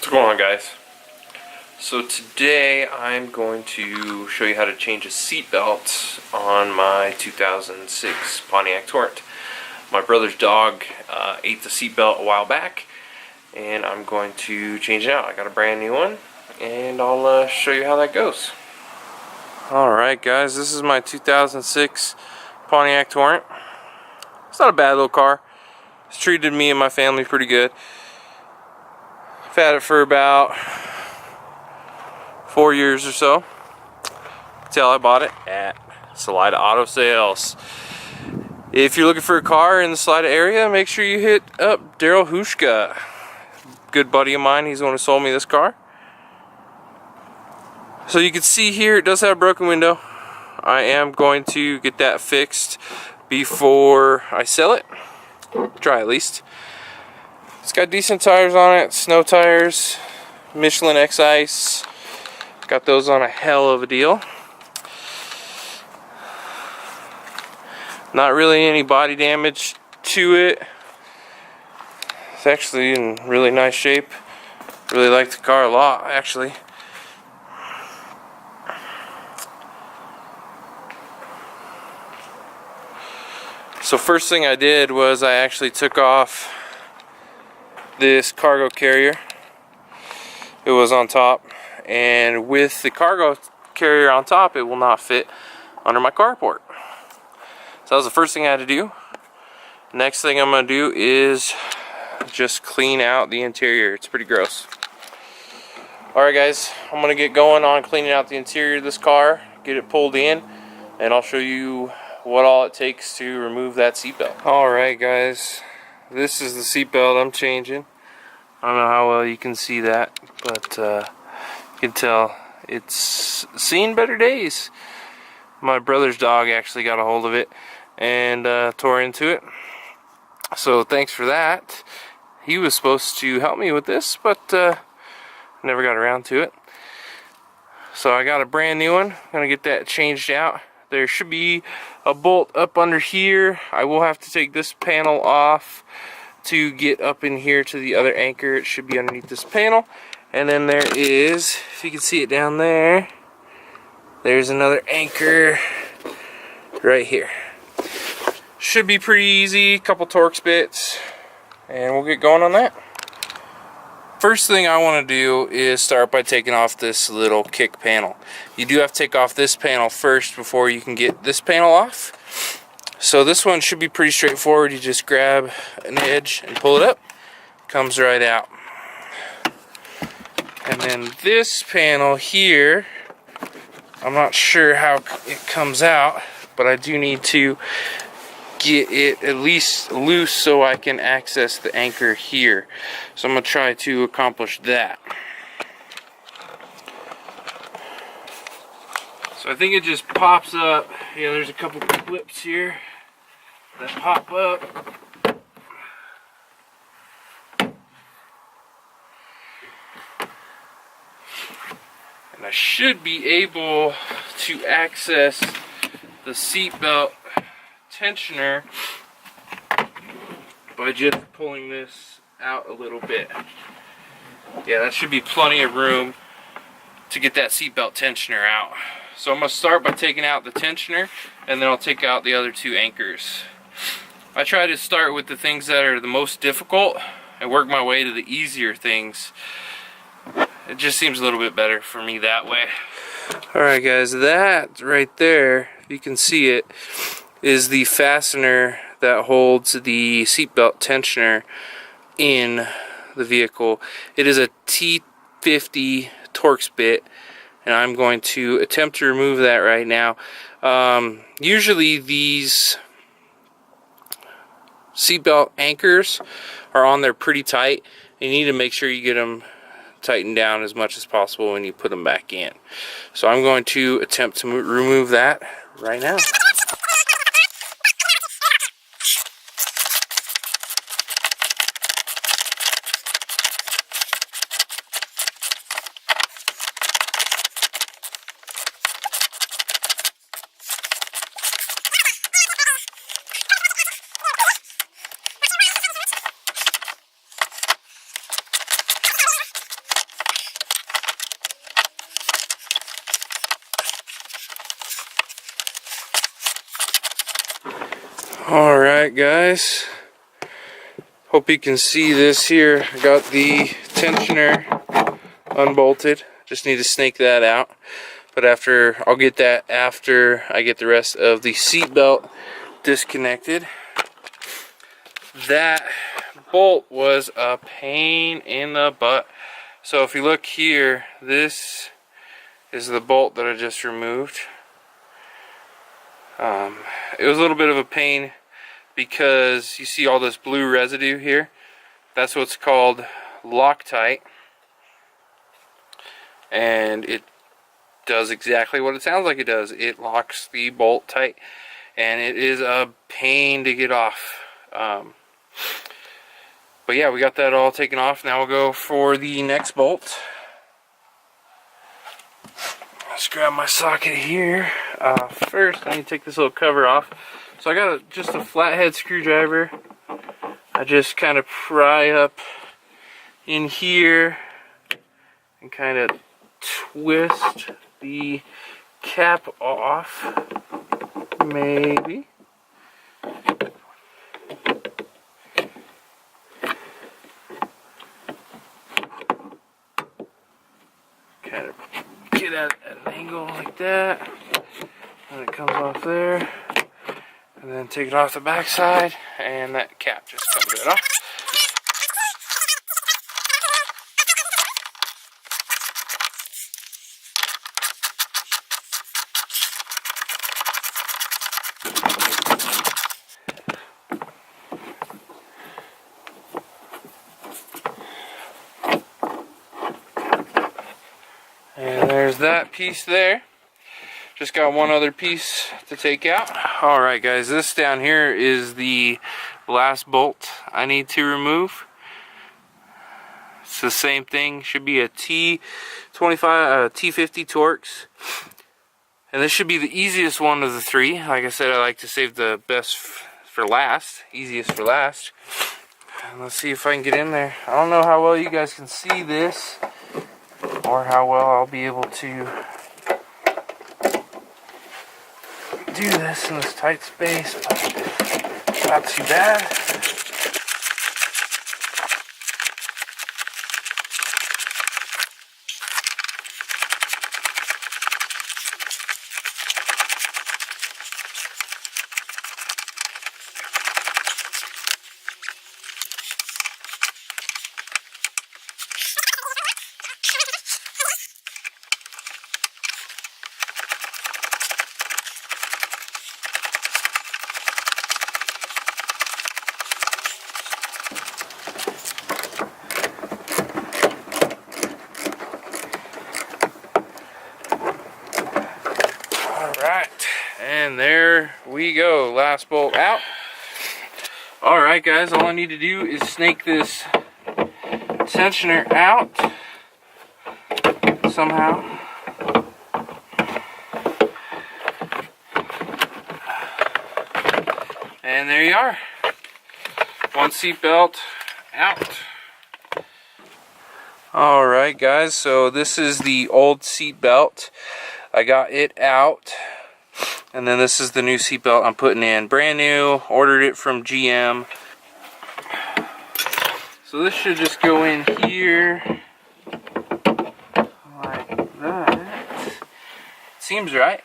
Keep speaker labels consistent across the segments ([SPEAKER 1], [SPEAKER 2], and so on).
[SPEAKER 1] What's going on, guys? So today I'm going to show you how to change a seatbelt on my 2006 Pontiac Torrent. My brother's dog ate the seatbelt a while back, and I'm going to change it out. I got a brand new one, and I'll show you how that goes. Alright guys, this is my 2006 Pontiac Torrent. It's not a bad little car. It's treated me and my family pretty good. I've had it for about 4 years or so. Until I bought it at Salida Auto Sales. If you're looking for a car in the Salida area, make sure you hit up Daryl Hushka. Good buddy of mine, he's the one who sold me this car. So you can see here it does have a broken window. I am going to get that fixed before I sell it. Try at least. It's got decent tires on it, snow tires, Michelin X Ice. Got those on a hell of a deal. Not really any body damage to it. It's actually in really nice shape. Really like the car a lot, actually. So first thing I did was I actually took off this cargo carrier. It was on top, and with the cargo carrier on top, it will not fit under my carport. So that was the first thing I had to do. Next thing I'm going to do is just clean out the interior. It's pretty gross. Alright guys, I'm going to get going on cleaning out the interior of this car, get it pulled in, and I'll show you what all it takes to remove that seatbelt. Alright guys, this is the seatbelt I'm changing. I don't know how well you can see that, but you can tell it's seen better days. My brother's dog actually got a hold of it and tore into it. So thanks for that. He was supposed to help me with this, but never got around to it. So I got a brand new one. I'm gonna get that changed out. There should be a bolt up under here. I will have to take this panel off to get up in here to the other anchor. It should be underneath this panel. And then there is, if you can see it down there, there's another anchor right here. Should be pretty easy, couple Torx bits, and we'll get going on that. First thing I want to do is start by taking off this little kick panel. You do have to take off this panel first before you can get this panel off. So this one should be pretty straightforward. You just grab an edge and pull it up. Comes right out. And then this panel here, I'm not sure how it comes out, but I do need to get it at least loose so I can access the anchor here. So I'm going to try to accomplish that. So I think it just pops up. Yeah, there's a couple clips here that pop up. And I should be able to access the seatbelt tensioner by just pulling this out a little bit. Yeah, that should be plenty of room to get that seatbelt tensioner out. So I'm going to start by taking out the tensioner, and then I'll take out the other two anchors. I try to start with the things that are the most difficult and work my way to the easier things. It just seems a little bit better for me that way. Alright guys, that right there, if you can see it, is the fastener that holds the seatbelt tensioner in the vehicle. It is a T50 Torx bit, and I'm going to attempt to remove that right now. Usually these seatbelt anchors are on there pretty tight. You need to make sure you get them tightened down as much as possible when you put them back in. So I'm going to attempt to remove that right now. Alright guys, hope you can see this here. I got the tensioner unbolted, just need to snake that out. But I'll get that after I get the rest of the seat belt disconnected. That bolt was a pain in the butt. So if you look here, this is the bolt that I just removed. It was a little bit of a pain because you see all this blue residue here. That's what's called Loctite, and it does exactly what it sounds like it does. It locks the bolt tight, and it is a pain to get off. But yeah, we got that all taken off. Now we'll go for the next bolt. Let's grab my socket here. First, I need to take this little cover off. So I got just a flathead screwdriver. I just kind of pry up in here and kind of twist the cap off. Maybe. Kind of get at an angle like that, and it comes off there, and then take it off the back side, and that cap just comes right off. And there's that piece there. Just got one other piece to take out. Alright guys, this down here is the last bolt I need to remove. It's the same thing, should be a T50 Torx. And this should be the easiest one of the three. Like I said, I like to save the best for last, easiest for last. And let's see if I can get in there. I don't know how well you guys can see this, or how well I'll be able to do this in this tight space, but not too bad. Alright, and there we go, last bolt out. Alright guys, all I need to do is snake this tensioner out somehow. And there you are, one seat belt out. Alright guys, so this is the old seat belt. I got it out, and then this is the new seat belt I'm putting in. Brand new, ordered it from GM. So this should just go in here like that. Seems right.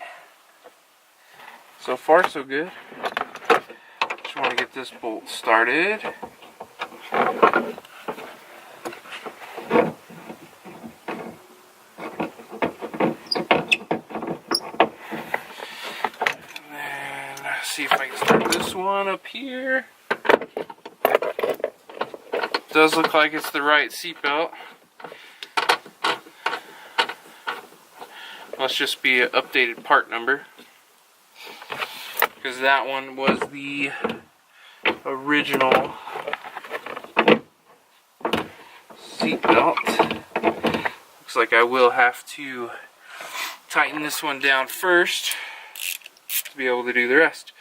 [SPEAKER 1] So far so good. Just want to get this bolt started. See if I can start this one up here. Does look like it's the right seatbelt. Must just be an updated part number, because that one was the original seatbelt. Looks like I will have to tighten this one down first to be able to do the rest.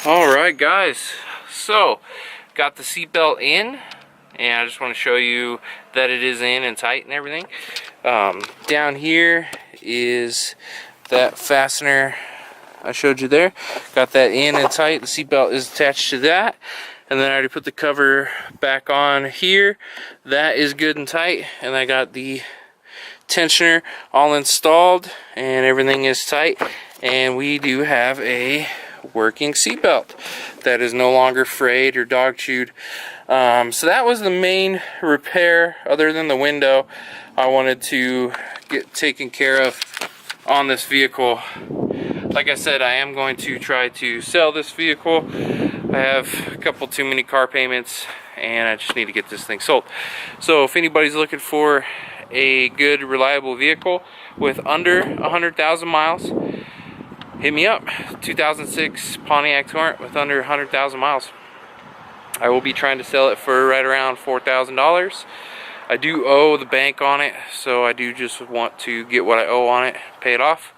[SPEAKER 1] Alright guys, so got the seatbelt in, and I just want to show you that it is in and tight and everything. Down here is that fastener I showed you there. Got that in and tight. The seatbelt is attached to that. And then I already put the cover back on here. That is good and tight. And I got the tensioner all installed and everything is tight. And we do have a working seatbelt that is no longer frayed or dog chewed. So that was the main repair, other than the window, I wanted to get taken care of on this vehicle. Like I said, I am going to try to sell this vehicle. I have a couple too many car payments and I just need to get this thing sold. So if anybody's looking for a good, reliable vehicle with under 100,000 miles, hit me up. 2006 Pontiac Torrent with under 100,000 miles. I will be trying to sell it for right around $4,000. I do owe the bank on it, so I do just want to get what I owe on it, pay it off.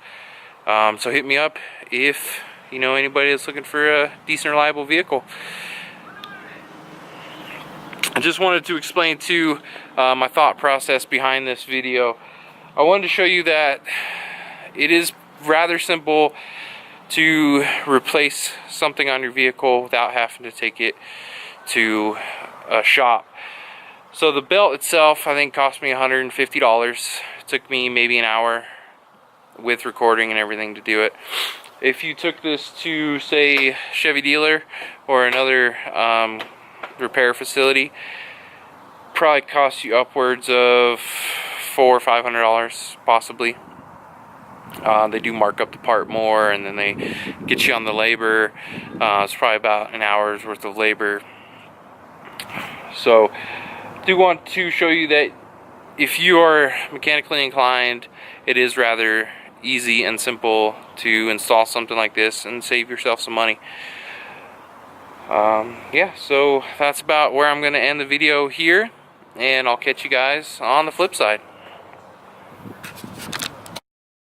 [SPEAKER 1] So hit me up if you know anybody that's looking for a decent, reliable vehicle. I just wanted to explain too my thought process behind this video. I wanted to show you that it is rather simple to replace something on your vehicle without having to take it to a shop. So the belt itself, I think, cost me $150. It took me maybe an hour with recording and everything to do it. If you took this to, say, Chevy dealer or another repair facility, probably cost you upwards of $400 or $500 possibly. They do mark up the part more, and then they get you on the labor. It's probably about an hour's worth of labor. So I do want to show you that if you are mechanically inclined, it is rather easy and simple to install something like this and save yourself some money. Yeah, so that's about where I'm going to end the video here, and I'll catch you guys on the flip side.